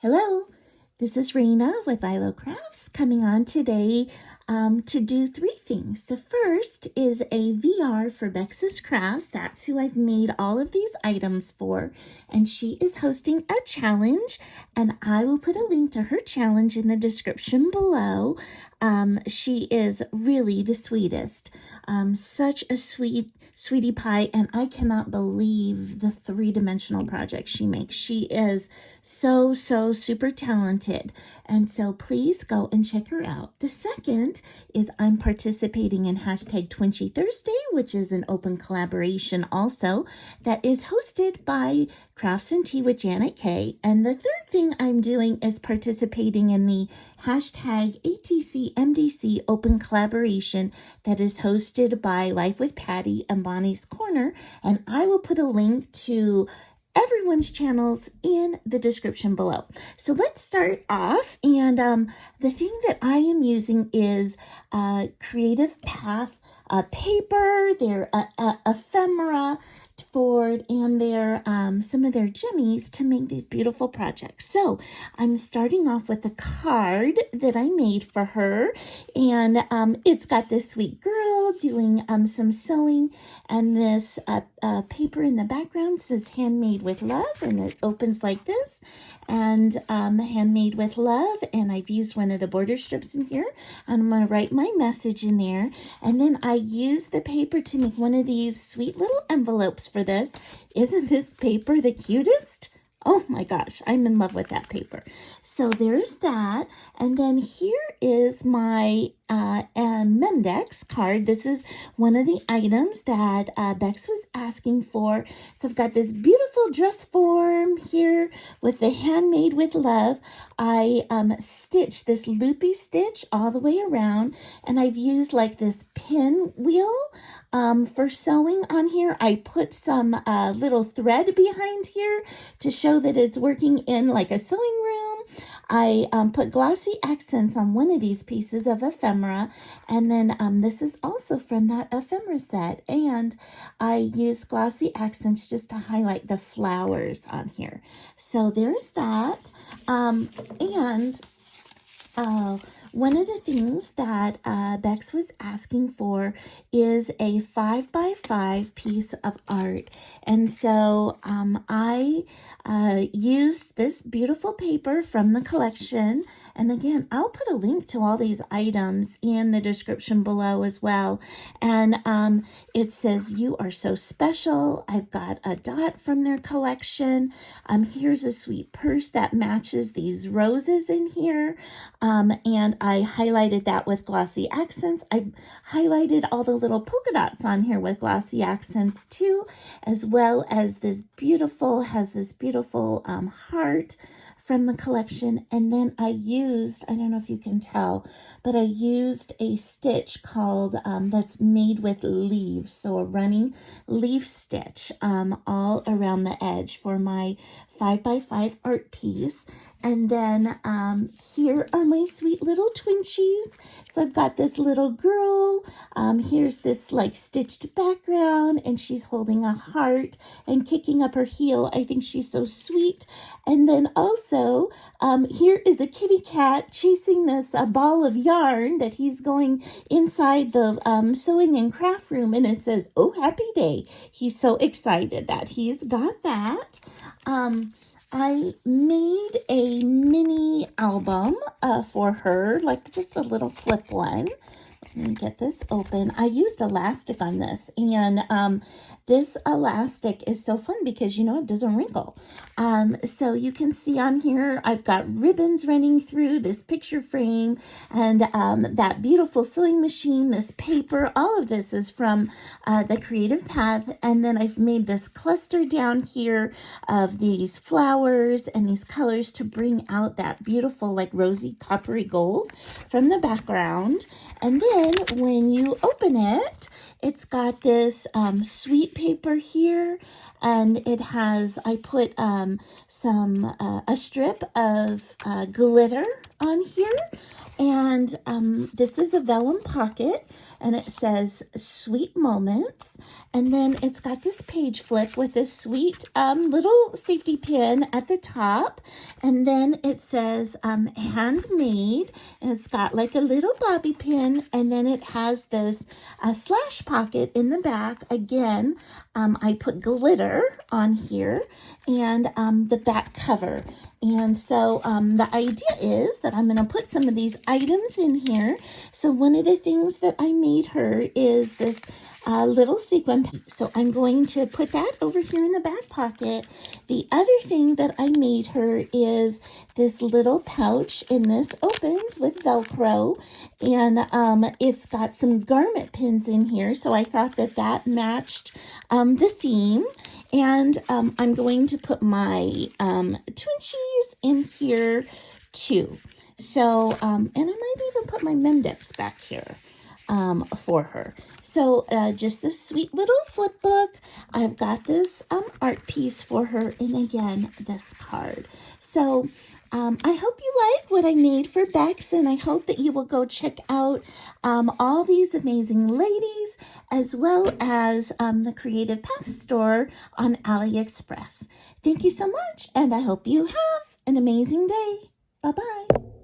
Hello, this is Raina with LYLO Crafts coming on today to do three things. The first is a VR for Bex's Crafts. That's who I've made all of these items for, and she is hosting a challenge, and I will put a link to her challenge in the description below. She is really the sweetest, such a sweetie pie, and I cannot believe the three-dimensional projects she makes. She is so super talented, and so please go and check her out. The second is I'm participating in hashtag Twinchie Thursday, which is an open collaboration also that is hosted by Crafts and Tea with JanetKay. And the third thing I'm doing is participating in the hashtag ATC MDC open collaboration that is hosted by Life with Patty and Bonnie's Corner, and I will put a link to everyone's channels in the description below. So let's start off, and the thing that I am using is Creative Path paper, their ephemera and their some of their jimmies to make these beautiful projects. So I'm starting off with a card that I made for her, and it's got this sweet girl doing some sewing, and this paper in the background says Handmade with Love, and it opens like this, and Handmade with Love, and I've used one of the border strips in here, and I'm going to write my message in there, and then I use the paper to make one of these sweet little envelopes for this. Isn't this paper the cutest? Oh my gosh, I'm in love with that paper. So there's that. And then here is my Mendex card. This is one of the items that Bex was asking for. So I've got this beautiful dress form here with the Handmade with Love. I stitched this loopy stitch all the way around, and I've used like this pinwheel for sewing on here. I put some little thread behind here to show that it's working in like a sewing room. I put glossy accents on one of these pieces of ephemera, and then this is also from that ephemera set, and I used glossy accents just to highlight the flowers on here. So there's that, and one of the things that Bex was asking for is a 5x5 piece of art. And so I used this beautiful paper from the collection. And again, I'll put a link to all these items in the description below as well. And it says, "You are so special." I've got a dot from their collection. Here's a sweet purse that matches these roses in here. And I highlighted that with glossy accents. I highlighted all the little polka dots on here with glossy accents too, as well as this beautiful heart from the collection. And then I used, I don't know if you can tell, but I used a stitch called, that's made with leaves. So a running leaf stitch all around the edge for my 5x5 art piece. And then here are my sweet little Twinchies. So I've got this little girl. Here's this like stitched background, and she's holding a heart and kicking up her heel. I think she's so sweet. And then also here is a kitty cat chasing this ball of yarn that he's going inside the sewing and craft room, and it says, "Oh, happy day." He's so excited that he's got that. I made a mini album for her, like just a little flip one. Let me get this open. I used elastic on this, and this elastic is so fun because, you know, it doesn't wrinkle. So you can see on here, I've got ribbons running through this picture frame, and that beautiful sewing machine, this paper, all of this is from the Creative Path. And then I've made this cluster down here of these flowers and these colors to bring out that beautiful, like rosy coppery gold from the background. And then when you open it, it's got this sweet paper here, and it has, I put a strip of glitter on here, and this is a vellum pocket, and it says Sweet Moments, and then it's got this page flip with this sweet little safety pin at the top, and then it says Handmade, and it's got like a little bobby pin, and then it has this slash pocket in the back. Again, I put glitter on here, and the back cover. And so the idea is that I'm going to put some of these items in here. So one of the things that I made her is this little sequin piece. So I'm going to put that over here in the back pocket. The other thing that I made her is this little pouch, and this opens with Velcro, and it's got some garment pins in here. So I thought that that matched the theme. And I'm going to put my Twinchies in here too. So, and I might even put my Mendex back here for her. So just this sweet little flip book. I've got this art piece for her, and again, this card. So I hope you like what I made for Bex, and I hope that you will go check out all these amazing ladies, as well as the Creative Path store on AliExpress. Thank you so much, and I hope you have an amazing day. Bye-bye.